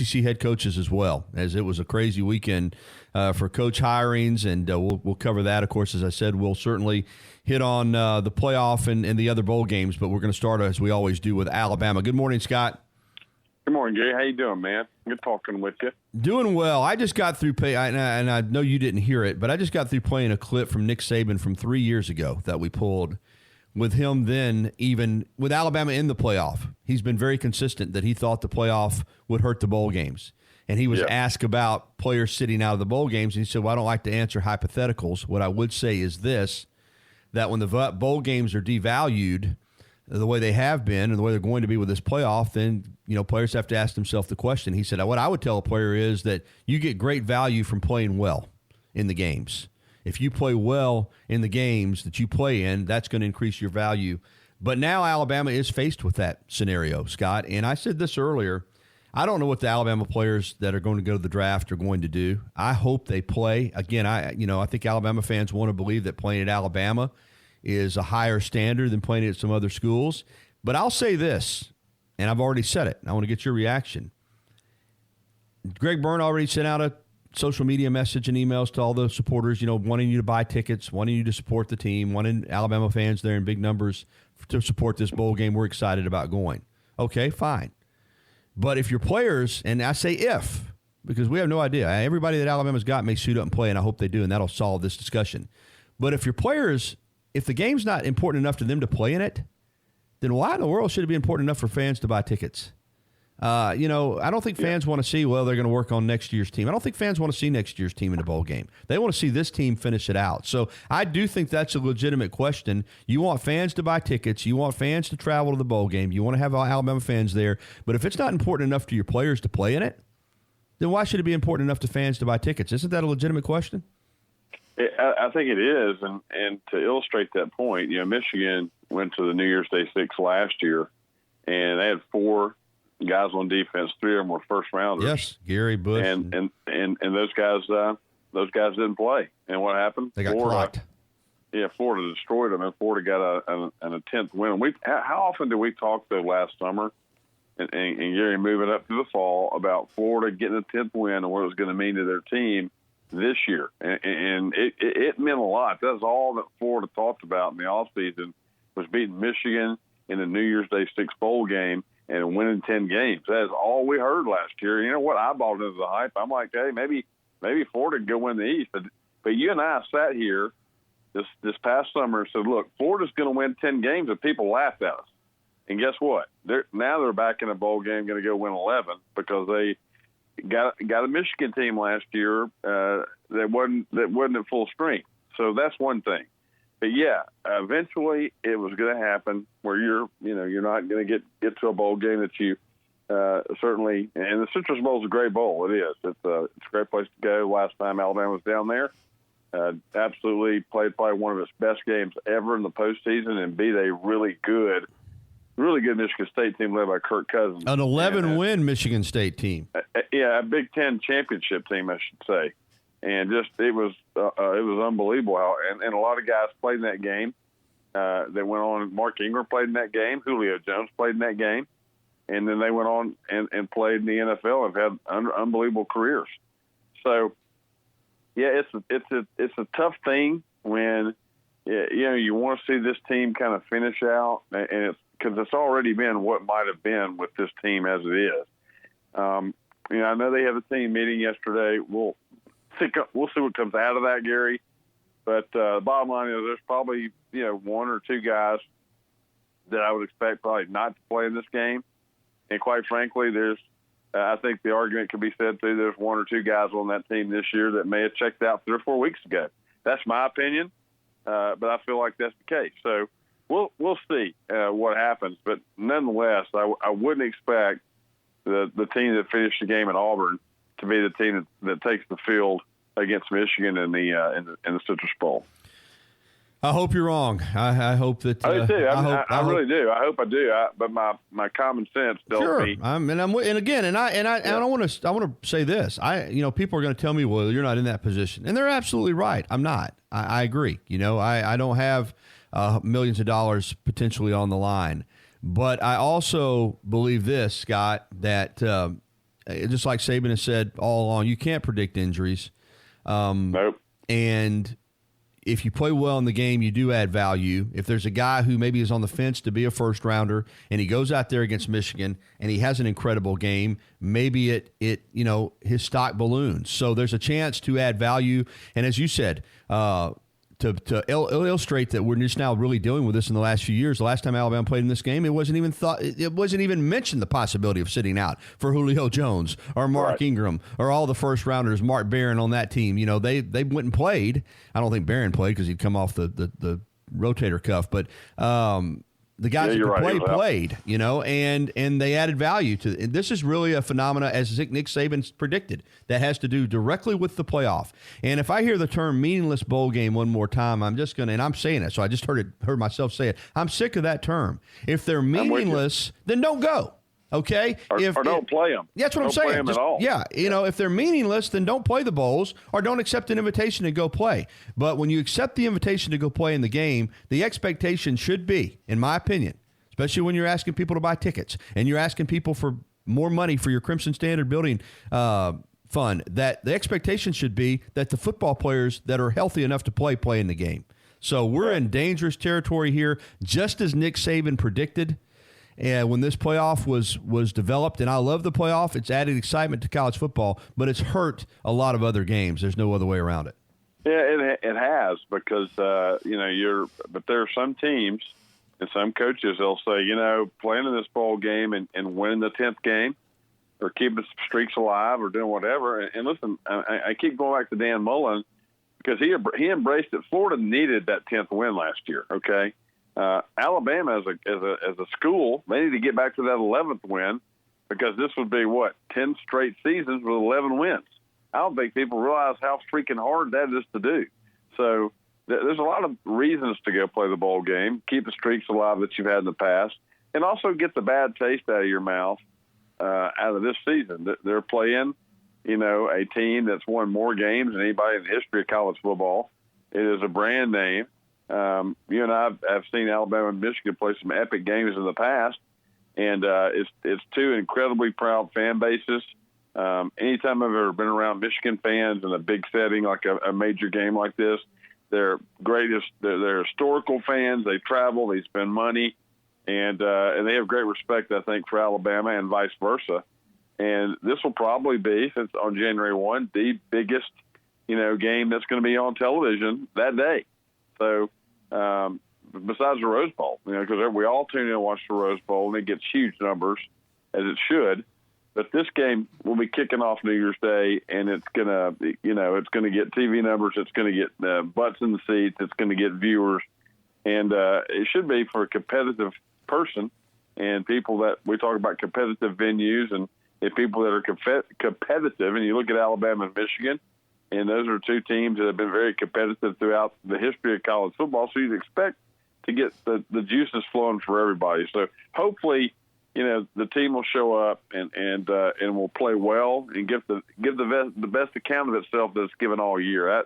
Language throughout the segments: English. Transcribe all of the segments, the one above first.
SEC head coaches as well, as it was a crazy weekend for coach hirings, and we'll cover that. Of course, as I said, we'll certainly hit on the playoff and the other bowl games, but we're going to start, as we always do, with Alabama. Good morning, Scott. Good morning, Gary. How you doing, man? Good talking with you. Doing well. I just got through and I know you didn't hear it, but I just got through playing a clip from Nick Saban from 3 years ago that we pulled with him then, even with Alabama in the playoff. He's been very consistent that he thought the playoff would hurt the bowl games. And he was asked about players sitting out of the bowl games, and he said, well, I don't like to answer hypotheticals. What I would say is this, that when the bowl games are devalued the way they have been and the way they're going to be with this playoff, then players have to ask themselves the question. He said, what I would tell a player is that you get great value from playing well in the games. If you play well in the games that you play in, that's going to increase your value. But now Alabama is faced with that scenario, Scott. And I said this earlier, I don't know what the Alabama players that are going to go to the draft are going to do. I hope they play. Again, I think Alabama fans want to believe that playing at Alabama is a higher standard than playing at some other schools. But I'll say this, and I've already said it, and I want to get your reaction. Greg Byrne already sent out a social media message and emails to all the supporters, wanting you to buy tickets, wanting you to support the team, wanting Alabama fans there in big numbers to support this bowl game. We're excited about going. Okay, fine. But if your players, and I say if, because we have no idea. Everybody that Alabama's got may suit up and play, and I hope they do, and that'll solve this discussion. But if your players, if the game's not important enough to them to play in it, then why in the world should it be important enough for fans to buy tickets? I don't think fans want to see, they're going to work on next year's team. I don't think fans want to see next year's team in the bowl game. They want to see this team finish it out. So I do think that's a legitimate question. You want fans to buy tickets. You want fans to travel to the bowl game. You want to have Alabama fans there. But if it's not important enough to your players to play in it, then why should it be important enough to fans to buy tickets? Isn't that a legitimate question? I think it is. And to illustrate that point, Michigan went to the New Year's Day Six last year, and they had 4 guys on defense. 3 of them were first rounders. Yes, Gary Bush, and those guys didn't play. And what happened? They got clocked. Yeah, Florida destroyed them, and Florida got a 10th win. How often did we talk though last summer, and Gary moving up through the fall about Florida getting a 10th win and what it was going to mean to their team this year? And it meant a lot. That's all that Florida talked about in the offseason was beating Michigan in the New Year's Day Six bowl game and winning 10 games. That's all we heard last year. You know what? I bought into the hype. I'm like, hey, maybe Florida can go win the East. But you and I sat here this past summer and said, look, Florida's going to win 10 games, and people laughed at us. And guess what? Now they're back in a bowl game, going to go win 11 because they got a Michigan team last year that wasn't at full strength. So that's one thing. But yeah, eventually it was going to happen where you're not going to get to a bowl game that you certainly. And the Citrus Bowl is a great bowl. It is. It's a great place to go. Last time Alabama was down there, absolutely played probably one of its best games ever in the postseason and beat a really good Michigan State team led by Kirk Cousins. An 11-win Michigan State team. A Big Ten championship team, I should say. And just it was unbelievable how and a lot of guys played in that game. They went on. Mark Ingram played in that game. Julio Jones played in that game, and then they went on and played in the NFL and have had unbelievable careers. So, yeah, it's a tough thing when you want to see this team kind of finish out, and it's because it's already been what might have been with this team as it is. I know they have a team meeting yesterday. We'll see what comes out of that, Gary. But the bottom line is there's probably 1 or 2 guys that I would expect probably not to play in this game. And quite frankly, I think the argument could be said too. There's 1 or 2 guys on that team this year that may have checked out 3 or 4 weeks ago. That's my opinion, but I feel like that's the case. So we'll see what happens. But nonetheless, I wouldn't expect the team that finished the game at Auburn to be the team that takes the field against Michigan in the Citrus Bowl. I hope you're wrong. I hope that I do too. I really do. I hope I do. But my common sense tells me. I want to say this. People are going to tell me, well, you're not in that position, and they're absolutely right. I'm not. I agree. I don't have millions of dollars potentially on the line, but I also believe this, Scott, that just like Saban has said all along, you can't predict injuries. Nope. And if you play well in the game, you do add value. If there's a guy who maybe is on the fence to be a first rounder and he goes out there against Michigan and he has an incredible game, maybe it his stock balloons. So there's a chance to add value. And as you said, to illustrate that we're just now really dealing with this in the last few years. The last time Alabama played in this game, it wasn't even mentioned the possibility of sitting out for Julio Jones or Mark Ingram or all the first rounders, Mark Barron on that team. They went and played. I don't think Barron played because he'd come off the rotator cuff, but the guys who played, and they added value to it. This is really a phenomena, as Nick Saban predicted, that has to do directly with the playoff. And if I hear the term meaningless bowl game one more time, I'm just going to, and I'm saying it, so I just heard myself say it. I'm sick of that term. If they're meaningless, then don't go. Okay? Or don't play them. That's what I'm saying. Play them at all. Yeah. If they're meaningless, then don't play the bowls or don't accept an invitation to go play. But when you accept the invitation to go play in the game, the expectation should be, in my opinion, especially when you're asking people to buy tickets and you're asking people for more money for your Crimson Standard building fund, that the expectation should be that the football players that are healthy enough to play in the game. So we're in dangerous territory here, just as Nick Saban predicted. And when this playoff was developed, and I love the playoff, it's added excitement to college football, but it's hurt a lot of other games. There's no other way around it. Yeah, it has because but there are some teams and some coaches they'll say, playing in this bowl game and winning the 10th game or keeping streaks alive or doing whatever. And listen, I keep going back to Dan Mullen because he embraced it. Florida needed that 10th win last year. Okay. Alabama as a school, they need to get back to that 11th win because this would be 10 straight seasons with 11 wins. I don't think people realize how freaking hard that is to do. So there's a lot of reasons to go play the bowl game, keep the streaks alive that you've had in the past, and also get the bad taste out of your mouth out of this season. They're playing, a team that's won more games than anybody in the history of college football. It is a brand name. You and I have seen Alabama and Michigan play some epic games in the past, and it's two incredibly proud fan bases. Anytime I've ever been around Michigan fans in a big setting like a major game like this, they're historical fans. They travel, they spend money, and they have great respect, I think, for Alabama and vice versa. And this will probably be, since on January 1, the biggest game that's going to be on television that day. So besides the Rose Bowl, because we all tune in and watch the Rose Bowl, and it gets huge numbers, as it should. But this game will be kicking off New Year's Day, and it's gonna get TV numbers. It's gonna get butts in the seats. It's gonna get viewers, and it should be for a competitive person and people that we talk about competitive venues and people that are competitive. And you look at Alabama and Michigan. And those are two teams that have been very competitive throughout the history of college football. So you'd expect to get the juices flowing for everybody. So hopefully, the team will show up and will play well and give the best account of itself that it's given all year.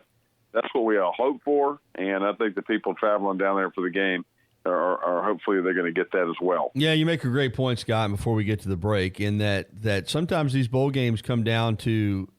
That's what we all hope for. And I think the people traveling down there for the game are hopefully they're going to get that as well. Yeah, you make a great point, Scott, before we get to the break, in that sometimes these bowl games come down to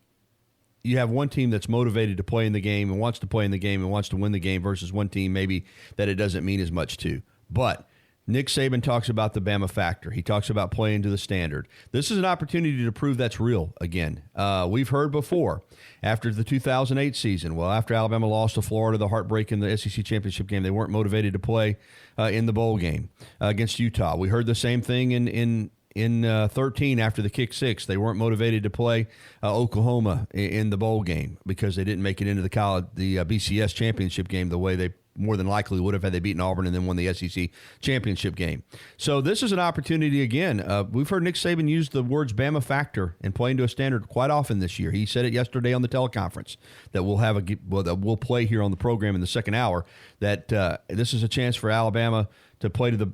you have one team that's motivated to play in the game and wants to play in the game and wants to win the game versus one team maybe that it doesn't mean as much to. But Nick Saban talks about the Bama factor. He talks about playing to the standard. This is an opportunity to prove that's real again. We've heard before after the 2008 season, after Alabama lost to Florida, the heartbreak in the SEC championship game, they weren't motivated to play in the bowl game against Utah. We heard the same thing in 13 after the kick six. They weren't motivated to play Oklahoma in the bowl game because they didn't make it into the BCS championship game the way they more than likely would have had they beaten Auburn and then won the SEC championship game. So this is an opportunity again. We've heard Nick Saban use the words Bama factor and playing to a standard quite often this year. He said it yesterday on the teleconference that we'll play here on the program in the second hour, that this is a chance for Alabama to play to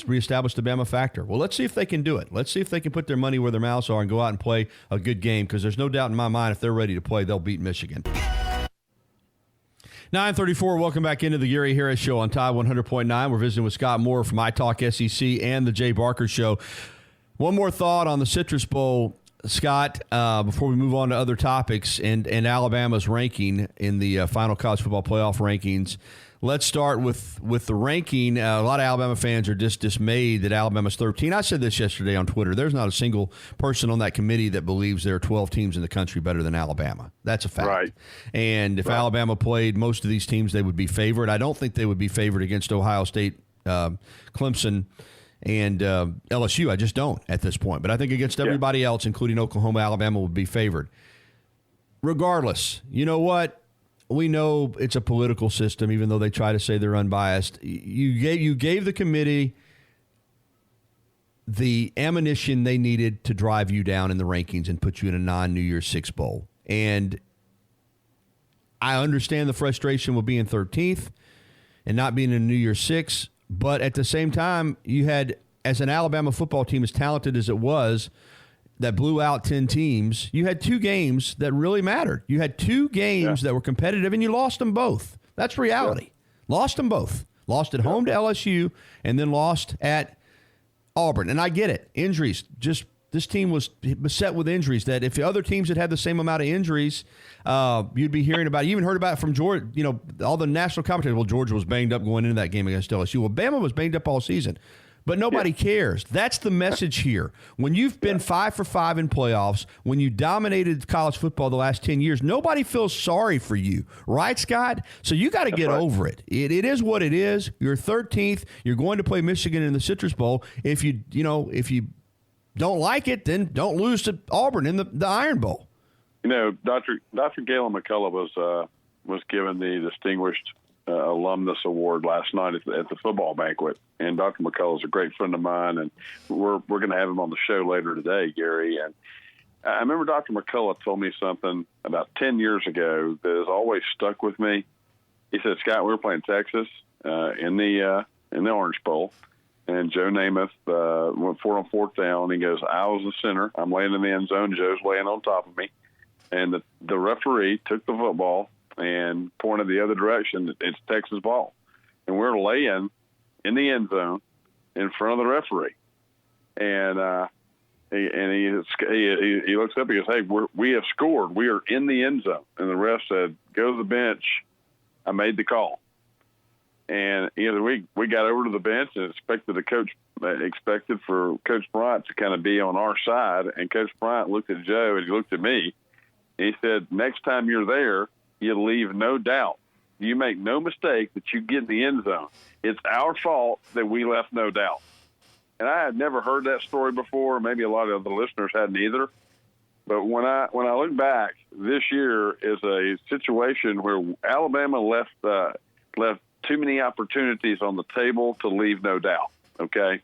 reestablish the Bama factor. Well, let's see if they can do it. Let's see if they can put their money where their mouths are and go out and play a good game, because there's no doubt in my mind if they're ready to play, they'll beat Michigan. 9:34, welcome back into the Gary Harris Show on Tide 100.9. We're visiting with Scott Moore from iTalkSEC and the Jay Barker Show. One more thought on the Citrus Bowl. Scott, before we move on to other topics and Alabama's ranking in the final college football playoff rankings, let's start with the ranking. A lot of Alabama fans are just dismayed that Alabama's 13. I said this yesterday on Twitter. There's not a single person on that committee that believes there are 12 teams in the country better than Alabama. That's a fact. Right. And if Alabama played most of these teams, they would be favored. I don't think they would be favored against Ohio State, Clemson, and LSU. I just don't at this point. But I think against everybody else, including Oklahoma, Alabama would be favored. Regardless, you know what? We know it's a political system, even though they try to say they're unbiased. You gave the committee the ammunition they needed to drive you down in the rankings and put you in a non-New Year's Six bowl. And I understand the frustration with being 13th and not being in a New Year's Six, but at the same time, you had, as an Alabama football team, as talented as it was, that blew out 10 teams, you had two games that really mattered. You had two games that were competitive, and you lost them both. That's reality. Lost them both. Lost at home to LSU, and then lost at Auburn. And I get it. Injuries. Just this team was beset with injuries that if the other teams had the same amount of injuries, you'd be hearing about it. You even heard about it from Georgia. You know, all the national commentators, well, Georgia was banged up going into that game against LSU. Well, Bama was banged up all season. But nobody cares. That's the message here. When you've been 5 for 5 in playoffs, when you dominated college football the last 10 years, nobody feels sorry for you. Right, Scott? So you got to get over it. It is what it is. You're 13th. You're going to play Michigan in the Citrus Bowl. If you don't like it, then don't lose to Auburn in the Iron Bowl. You know, Dr. Galen McCullough was given the Distinguished Alumnus Award last night at the football banquet, and Dr. McCullough is a great friend of mine, and we're going to have him on the show later today, Gary. And I remember Dr. McCullough told me something about 10 years ago that has always stuck with me. He said, Scott, we were playing Texas in the Orange Bowl, and Joe Namath went for it on fourth down. He goes, I was the center. I'm laying in the end zone. Joe's laying on top of me, and the referee took the football and pointed the other direction. It's Texas ball. And we're laying in the end zone in front of the referee. And he looks up, he goes, hey, we have scored. We are in the end zone. And the ref said, go to the bench. I made the call. And we got over to the bench and expected for Coach Bryant to kind of be on our side. And Coach Bryant looked at Joe and he looked at me. And he said, next time you're there, you leave no doubt. You make no mistake that you get in the end zone. It's our fault that we left no doubt. And I had never heard that story before. Maybe a lot of the listeners hadn't either. But when I look back, this year is a situation where Alabama left too many opportunities on the table to leave no doubt. Okay,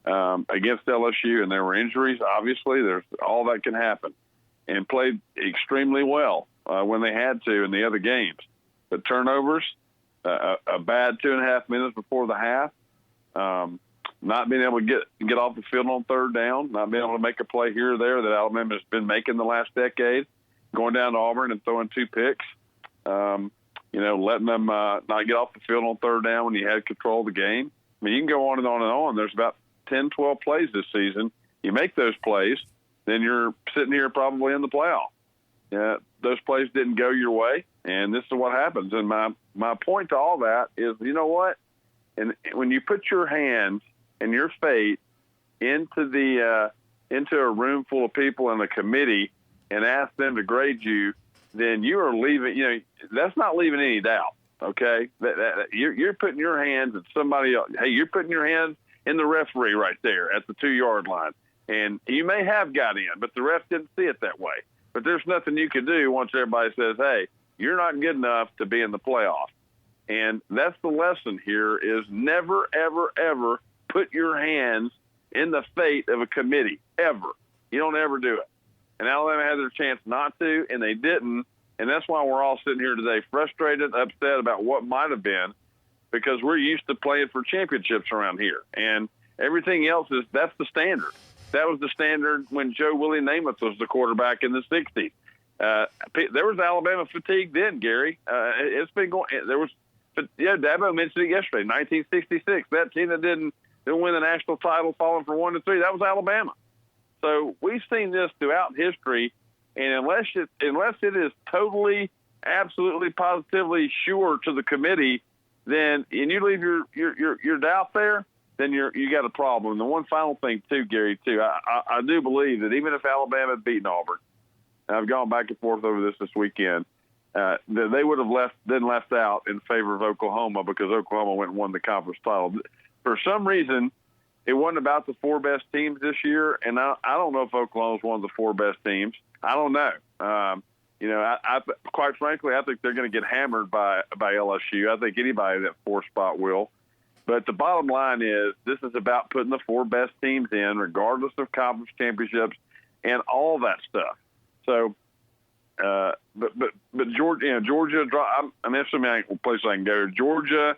against LSU, and there were injuries. Obviously, there's all that can happen, and played extremely well when they had to in the other games. But turnovers, a bad 2.5 minutes before the half, not being able to get off the field on third down, not being able to make a play here or there that Alabama has been making the last decade, going down to Auburn and throwing 2 picks, letting them not get off the field on third down when you had control of the game. I mean, you can go on and on and on. There's about 10, 12 plays this season. You make those plays, then you're sitting here probably in the playoff. Yeah, those plays didn't go your way, and this is what happens. And my point to all that is, you know what? And when you put your hands and your fate into a room full of people in a committee and ask them to grade you, then you are leaving. You know, that's not leaving any doubt. Okay, you're putting your hands at somebody else. Hey, you're putting your hands in the referee right there at the 2-yard line, and you may have got in, but the ref didn't see it that way. But there's nothing you can do once everybody says, hey, you're not good enough to be in the playoff. And that's the lesson here is never, ever, ever put your hands in the fate of a committee, ever. You don't ever do it. And Alabama had their chance not to, and they didn't. And that's why we're all sitting here today frustrated, upset about what might have been, because we're used to playing for championships around here. And everything else that's the standard. That was the standard when Joe Willie Namath was the quarterback in the 60s. There was Alabama fatigue then, Gary. It's been going. There was, Dabo mentioned it yesterday. 1966. That team that didn't win the national title, falling from 1 to 3. That was Alabama. So we've seen this throughout history, and unless it is totally, absolutely, positively sure to the committee, then and you leave your doubt there, then you got a problem. And the one final thing too, Gary, too, I do believe that even if Alabama had beaten Auburn, and I've gone back and forth over this weekend, that they would have left out in favor of Oklahoma because Oklahoma went and won the conference title. For some reason, it wasn't about the 4 best teams this year, and I don't know if Oklahoma's one of the 4 best teams. I don't know. I quite frankly, I think they're going to get hammered by LSU. I think anybody in that 4 spot will. But the bottom line is this is about putting the 4 best teams in, regardless of conference championships and all that stuff. So, but Georgia, I'm assuming a place I can go. Georgia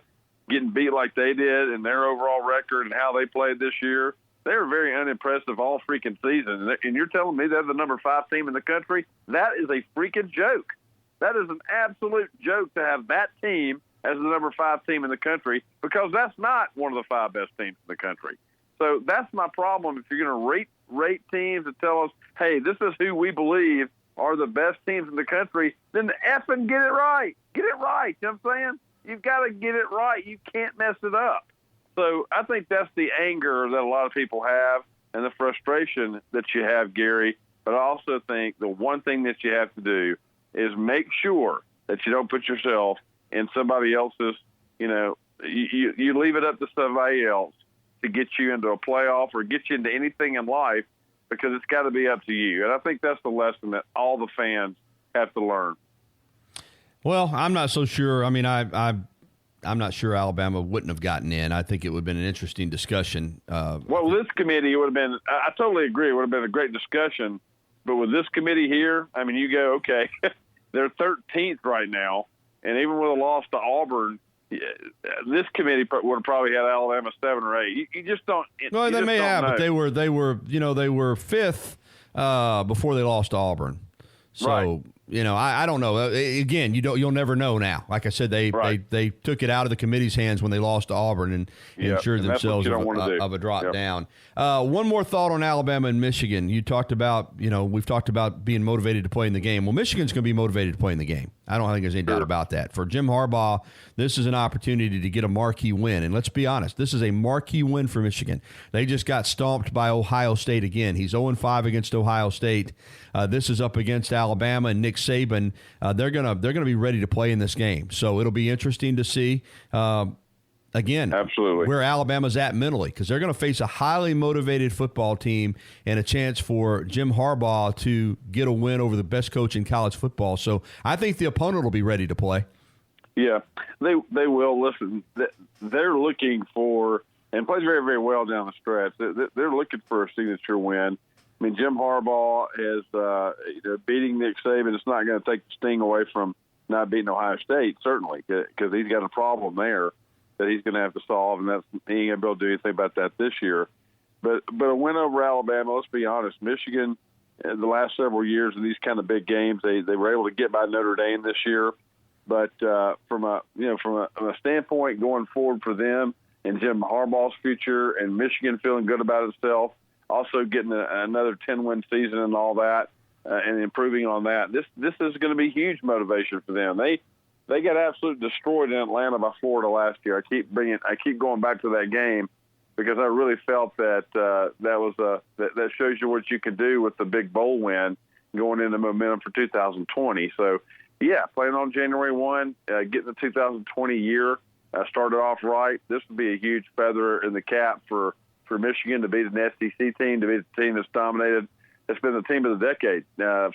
getting beat like they did in their overall record and how they played this year, they were very unimpressive all freaking season. And you're telling me they're the number 5 team in the country? That is a freaking joke. That is an absolute joke to have that team as the number 5 team in the country, because that's not one of the 5 best teams in the country. So that's my problem. If you're going to rate teams and tell us, hey, this is who we believe are the best teams in the country, then effing get it right. Get it right. You know what I'm saying? You've got to get it right. You can't mess it up. So I think that's the anger that a lot of people have and the frustration that you have, Gary. But I also think the one thing that you have to do is make sure that you don't put yourself in somebody else's, you leave it up to somebody else to get you into a playoff or get you into anything in life, because it's got to be up to you. And I think that's the lesson that all the fans have to learn. Well, I'm not so sure. I mean, I'm not sure Alabama wouldn't have gotten in. I think it would have been an interesting discussion. Well, this committee would have been – I totally agree. It would have been a great discussion. But with this committee here, I mean, you go, okay, they're 13th right now. And even with a loss to Auburn, this committee would have probably had Alabama 7 or 8. You just don't. Well, they may have, but they were 5th before they lost to Auburn. So right. I don't know. Again, you'll never know now. Like I said, they took it out of the committee's hands when they lost to Auburn and ensured themselves of a drop down. One more thought on Alabama and Michigan. You talked about, we've talked about being motivated to play in the game. Well, Michigan's going to be motivated to play in the game. I don't think there's any doubt about that. For Jim Harbaugh, this is an opportunity to get a marquee win. And let's be honest, this is a marquee win for Michigan. They just got stomped by Ohio State again. He's 0-5 against Ohio State. This is up against Alabama and Nick Saban. They're gonna be ready to play in this game. So it'll be interesting to see. Again, absolutely, where Alabama's at mentally, because they're going to face a highly motivated football team and a chance for Jim Harbaugh to get a win over the best coach in college football. So I think the opponent will be ready to play. Yeah, they will. Listen, they're looking for, and plays very, very well down the stretch. They're looking for a signature win. I mean, Jim Harbaugh is beating Nick Saban. It's not going to take the sting away from not beating Ohio State, certainly, because he's got a problem there that he's going to have to solve, and he ain't going to be able to do anything about that this year. But a win over Alabama, let's be honest, Michigan in the last several years in these kind of big games, they were able to get by Notre Dame this year. But from a standpoint going forward for them and Jim Harbaugh's future and Michigan feeling good about itself, also getting another 10-win season and all that, and improving on that, this is going to be huge motivation for them. They got absolutely destroyed in Atlanta by Florida last year. I keep going back to that game because I really felt that that shows you what you can do with the big bowl win going into momentum for 2020. So, yeah, playing on January 1, getting the 2020 year started off right. This would be a huge feather in the cap for Michigan to beat an SEC team, to beat a team that's dominated. It's been the team of the decade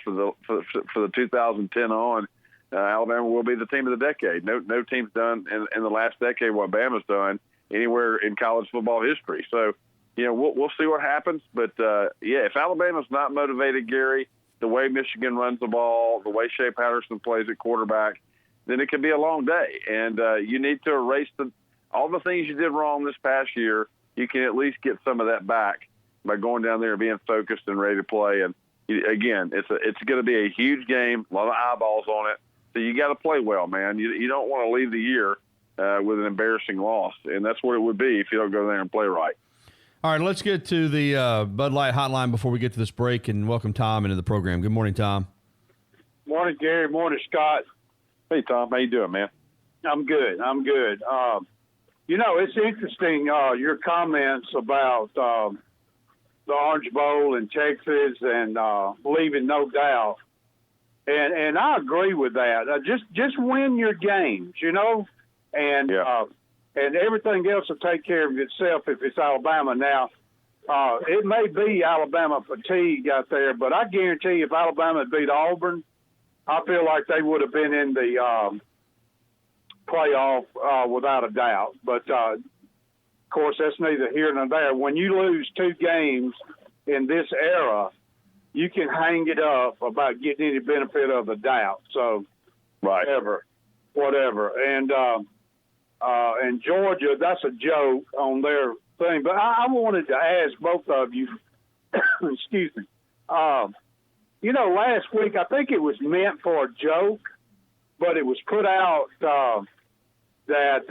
for the 2010 on. Alabama will be the team of the decade. No team's done in the last decade what Bama's done anywhere in college football history. So, we'll see what happens. But, if Alabama's not motivated, Gary, the way Michigan runs the ball, the way Shea Patterson plays at quarterback, then it could be a long day. And you need to erase all the things you did wrong this past year. You can at least get some of that back by going down there and being focused and ready to play. And, again, it's going to be a huge game, a lot of eyeballs on it. So you got to play well, man. You don't want to leave the year with an embarrassing loss, and that's what it would be if you don't go there and play right. All right, let's get to the Bud Light hotline before we get to this break and welcome Tom into the program. Good morning, Tom. Morning, Gary. Morning, Scott. Hey, Tom. How you doing, man? I'm good. It's interesting, your comments about the Orange Bowl in Texas and leaving no doubt. And I agree with that. Just win your games, and everything else will take care of itself if it's Alabama. Now, it may be Alabama fatigue out there, but I guarantee you if Alabama had beat Auburn, I feel like they would have been in the playoff without a doubt. But, of course, that's neither here nor there. When you lose 2 games in this era, you can hang it up about getting any benefit of the doubt. So, whatever. And Georgia, that's a joke on their thing. But I wanted to ask both of you, excuse me, last week I think it was meant for a joke, but it was put out that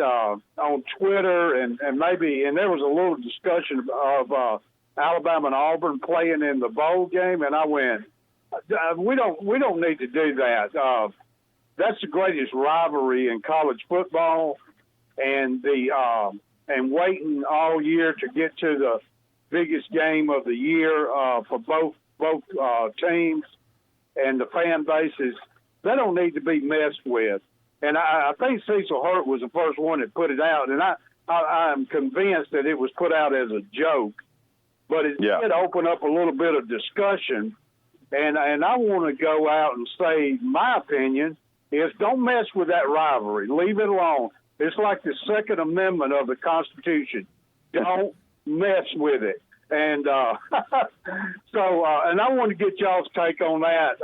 on Twitter and there was a little discussion of Alabama and Auburn playing in the bowl game, and I went, we don't need to do that. That's the greatest rivalry in college football, and and waiting all year to get to the biggest game of the year for both teams and the fan bases, they don't need to be messed with. And I think Cecil Hurt was the first one that put it out, and I'm convinced that it was put out as a joke, but it did open up a little bit of discussion. And I want to go out and say my opinion is don't mess with that rivalry. Leave it alone. It's like the Second Amendment of the Constitution. Don't mess with it. And and I want to get y'all's take on that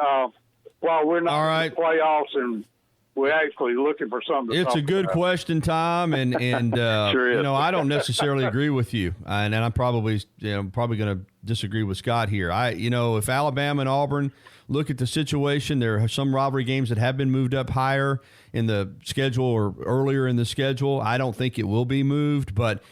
while we're not in the playoffs and we're actually looking for something. It's a good question, Tom, and sure is. I don't necessarily agree with you, and I'm probably going to disagree with Scott here. If Alabama and Auburn look at the situation, there are some rivalry games that have been moved up higher in the schedule or earlier in the schedule. I don't think it will be moved, but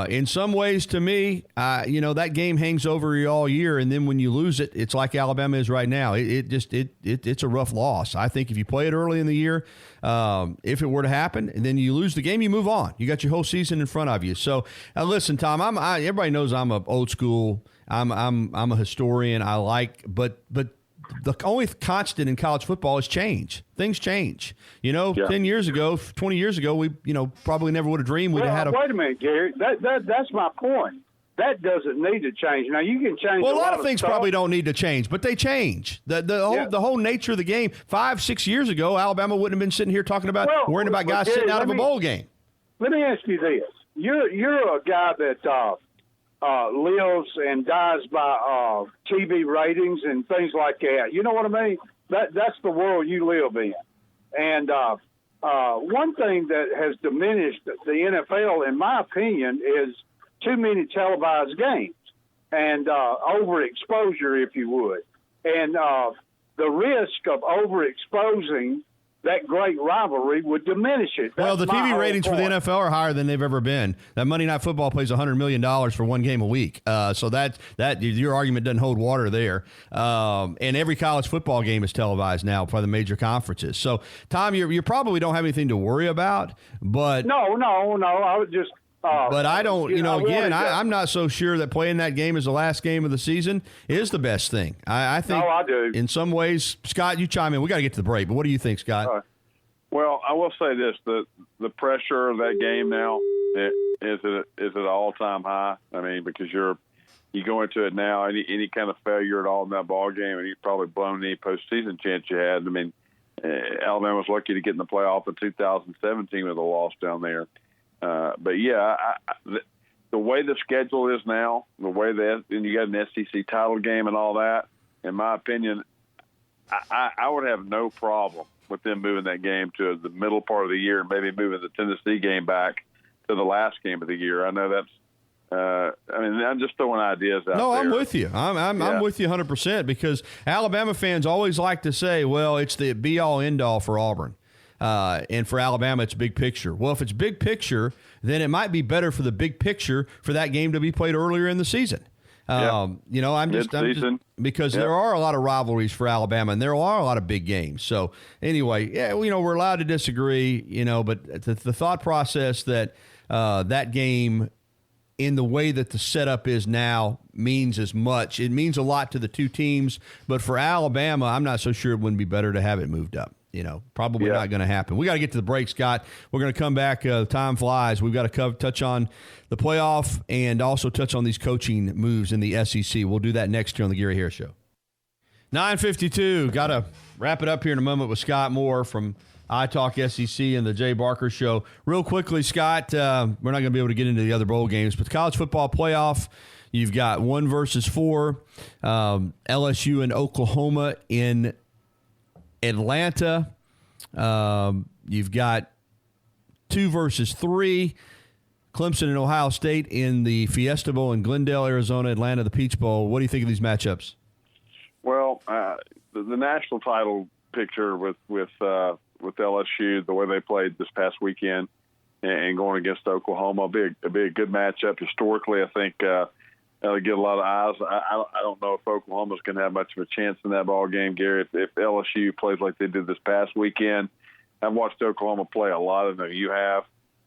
in some ways, to me, that game hangs over you all year, and then when you lose it, it's like Alabama is right now. It's a rough loss. I think if you play it early in the year, if it were to happen, and then you lose the game, you move on. You got your whole season in front of you. So, listen, Tom, everybody knows I'm a old school. I'm a historian. But the only constant in college football is change. Things change. 10 years ago, 20 years ago, we probably never would have dreamed we'd have had Wait a minute, Gary. That's my point. That doesn't need to change. Now you can change. Well, a lot of things probably don't need to change, but they change. The whole nature of the game. 5-6 years ago, Alabama wouldn't have been sitting here talking about worrying about guys Gary, sitting out of a bowl game. Let me ask you this: you're a guy that lives and dies by TV ratings and things like that. You know what I mean? That's the world you live in. And one thing that has diminished the NFL, in my opinion, is too many televised games and overexposure, if you would. And the risk of overexposing that great rivalry would diminish it. Well, the TV ratings for the NFL are higher than they've ever been. That Monday Night Football plays $100 million for one game a week. So that your argument doesn't hold water there. And every college football game is televised now by the major conferences. So, Tom, you probably don't have anything to worry about. But no. I would just. But I don't, I'm not so sure that playing that game as the last game of the season is the best thing. I think I do. In some ways, Scott, you chime in. We got to get to the break, but what do you think, Scott? Well, I will say this: the pressure of that game now is at an all-time high. I mean, because you go into it now, any kind of failure at all in that ball game, and you've probably blown any postseason chance you had. I mean, Alabama was lucky to get in the playoff in 2017 with a loss down there. But the way the schedule is now, the way that and you got an SEC title game and all that, in my opinion, I would have no problem with them moving that game to the middle part of the year and maybe moving the Tennessee game back to the last game of the year. I know that's I'm just throwing ideas out there. No, I'm with you. I'm with you 100% because Alabama fans always like to say, well, it's the be-all, end-all for Auburn. And for Alabama, it's big picture. Well, if it's big picture, then it might be better for the big picture for that game to be played earlier in the season. I'm just because there are a lot of rivalries for Alabama, and there are a lot of big games. So anyway, we're allowed to disagree, but the thought process that that game, in the way that the setup is now, means as much. It means a lot to the two teams, but for Alabama, I'm not so sure it wouldn't be better to have it moved up. Probably not going to happen. We got to get to the break, Scott. We're going to come back. Time flies. We've got to touch on the playoff and also touch on these coaching moves in the SEC. We'll do that next year on the Gary Harris Show. 9:52. Got to wrap it up here in a moment with Scott Moore from iTalkSEC and the Jay Barker Show. Real quickly, Scott, we're not going to be able to get into the other bowl games, but the college football playoff, you've got 1 versus 4, LSU and Oklahoma in Atlanta. You've got 2 versus 3, Clemson and Ohio State in the Fiesta Bowl in Glendale, Arizona, Atlanta, the Peach Bowl. What do you think of these matchups? Well, the national title picture with LSU, the way they played this past weekend, and going against Oklahoma, it'll be a good matchup. Historically, I think they'll get a lot of eyes. I don't know if Oklahoma's going to have much of a chance in that ball game, Gary. If LSU plays like they did this past weekend, I've watched Oklahoma play a lot. I know you have.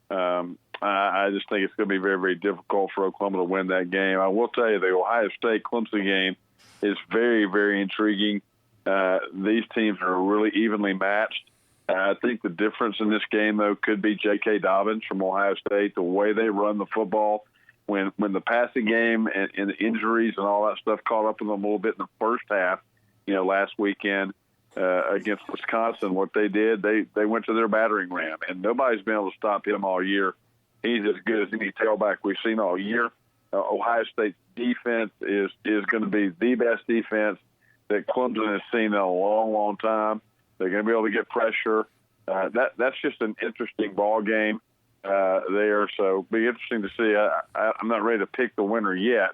I just think it's going to be very, very difficult for Oklahoma to win that game. I will tell you, the Ohio State-Clemson game is very, very intriguing. These teams are really evenly matched. I think the difference in this game, though, could be J.K. Dobbins from Ohio State, the way they run the football. When the passing game and the injuries and all that stuff caught up with them a little bit in the first half, last weekend against Wisconsin, what they did, they went to their battering ram, and nobody's been able to stop him all year. He's as good as any tailback we've seen all year. Ohio State's defense is going to be the best defense that Clemson has seen in a long, long time. They're going to be able to get pressure. That's just an interesting ball game there. So it'll be interesting to see. I'm not ready to pick the winner yet,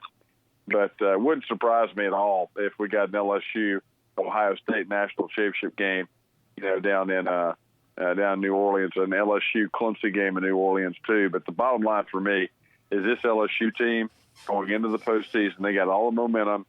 but it wouldn't surprise me at all if we got an LSU Ohio State national championship game, down in New Orleans, an LSU Clemson game in New Orleans too. But the bottom line for me is this LSU team going into the postseason, they got all the momentum.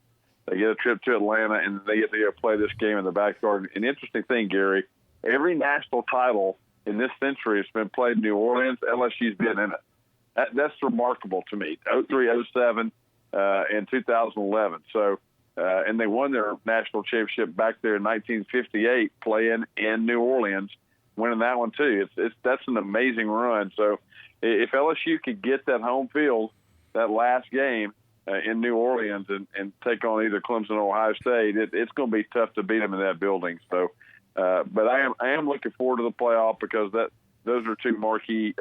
They get a trip to Atlanta, and they get to go play this game in the backyard. An interesting thing, Gary, every national title in this century has been played in New Orleans. LSU's been in it. That's remarkable to me. 03, 07, and 2011. So, and they won their national championship back there in 1958 playing in New Orleans, winning that one too. That's an amazing run. So if LSU could get that home field, that last game, in New Orleans and take on either Clemson or Ohio State, it's going to be tough to beat them in that building. So, but I am looking forward to the playoff because those are two marquee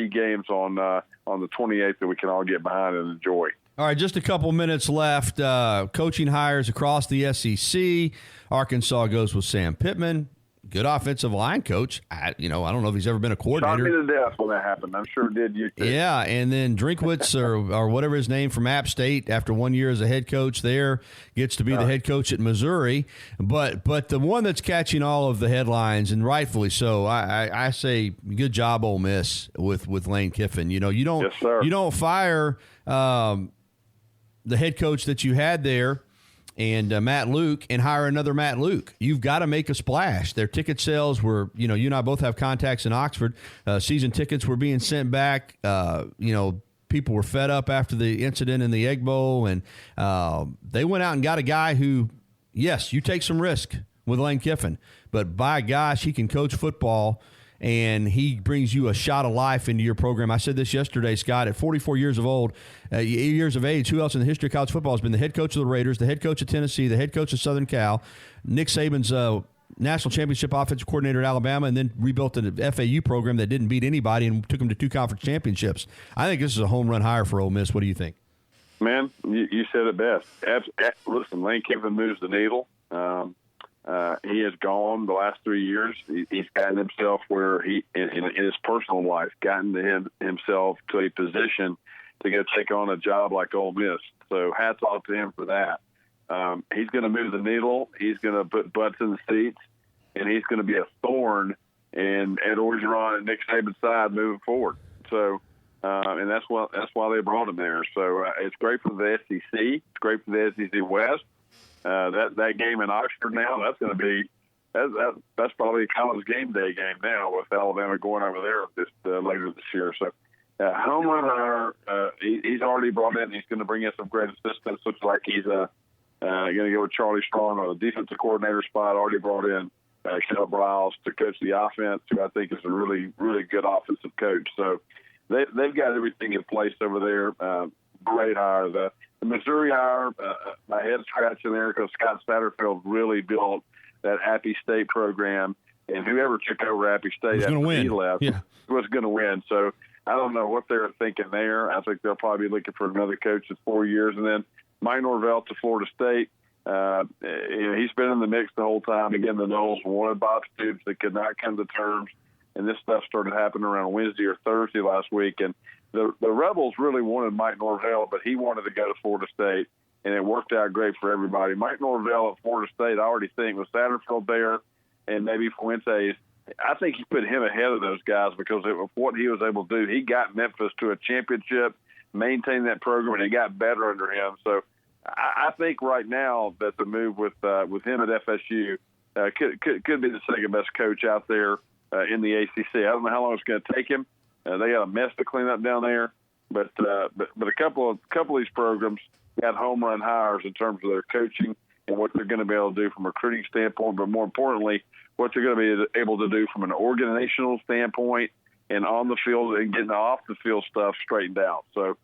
games on the 28th that we can all get behind and enjoy. All right, just a couple minutes left. Coaching hires across the SEC. Arkansas goes with Sam Pittman. Good offensive line coach. I don't know if he's ever been a coordinator. Shocked me to death when that happened. I'm sure it did you too. Yeah, and then Drinkwitz or whatever his name from App State, after 1 year as a head coach there, gets to be the head coach at Missouri. But the one that's catching all of the headlines, and rightfully so, I say good job, Ole Miss, with Lane Kiffin. You don't fire the head coach that you had there and Matt Luke, and hire another Matt Luke. You've got to make a splash. Their ticket sales were, you and I both have contacts in Oxford. Season tickets were being sent back. People were fed up after the incident in the Egg Bowl, and they went out and got a guy who, yes, you take some risk with Lane Kiffin, but by gosh, he can coach football, and he brings you a shot of life into your program. I said this yesterday, Scott, at 44 years of age, who else in the history of college football has been the head coach of the Raiders, the head coach of Tennessee, the head coach of Southern Cal, Nick Saban's national championship offensive coordinator at Alabama, and then rebuilt an FAU program that didn't beat anybody and took them to 2 conference championships. I think this is a home run hire for Ole Miss. What do you think? Man, you said it best. Listen, Lane Kiffin moves the needle. He has gone the last 3 years. He's gotten himself where in his personal life, gotten himself to a position to go take on a job like Ole Miss. So hats off to him for that. He's going to move the needle. He's going to put butts in the seats, and he's going to be a thorn and Ed Orgeron and Nick Saban's side moving forward. So, and that's why they brought him there. So it's great for the SEC. It's great for the SEC West. That game in Oxford now, that's going to be that's probably a college game day game now with Alabama going over there later this year. So home run he's already brought in. He's going to bring in some great assistants. Looks like he's going to go with Charlie Strong on the defensive coordinator spot. Already brought in Caleb Riles to coach the offense, who I think is a really, really good offensive coach. So they've got everything in place over there. Great hire. The Missouri hire, my head scratching there because Scott Satterfield really built that Appy State program, and whoever took over Appy State after he left was going to win. So I don't know what they're thinking there. I think they'll probably be looking for another coach in 4 years. And then Mike Norvell to Florida State. He's been in the mix the whole time. Again, the Noles wanted Bob Stoops. They could not come to terms, and this stuff started happening around Wednesday or Thursday last week. And the Rebels really wanted Mike Norvell, but he wanted to go to Florida State, and it worked out great for everybody. Mike Norvell at Florida State, I already think, with Satterfield there and maybe Fuentes, I think he put him ahead of those guys because of what he was able to do. He got Memphis to a championship, maintained that program, and it got better under him. So I think right now that the move with him at FSU could be the second best coach out there in the ACC. I don't know how long it's going to take him. They got a mess to clean up down there, but a couple of these programs got home run hires in terms of their coaching and what they're going to be able to do from a recruiting standpoint, but more importantly, what they're going to be able to do from an organizational standpoint and on the field and getting off the field stuff straightened out. So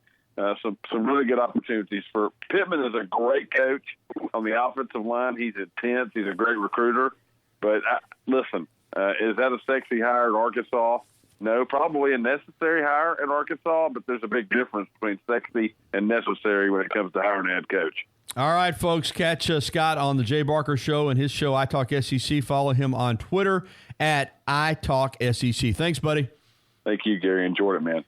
some really good opportunities for Pittman. Is a great coach on the offensive line. He's intense. He's a great recruiter. But listen, is that a sexy hire at Arkansas? No, probably a necessary hire at Arkansas, but there's a big difference between sexy and necessary when it comes to hiring a head coach. All right, folks, catch Scott on the Jay Barker Show and his show, iTalkSEC. Follow him on Twitter at iTalkSEC. Thanks, buddy. Thank you, Gary. Enjoyed it, man.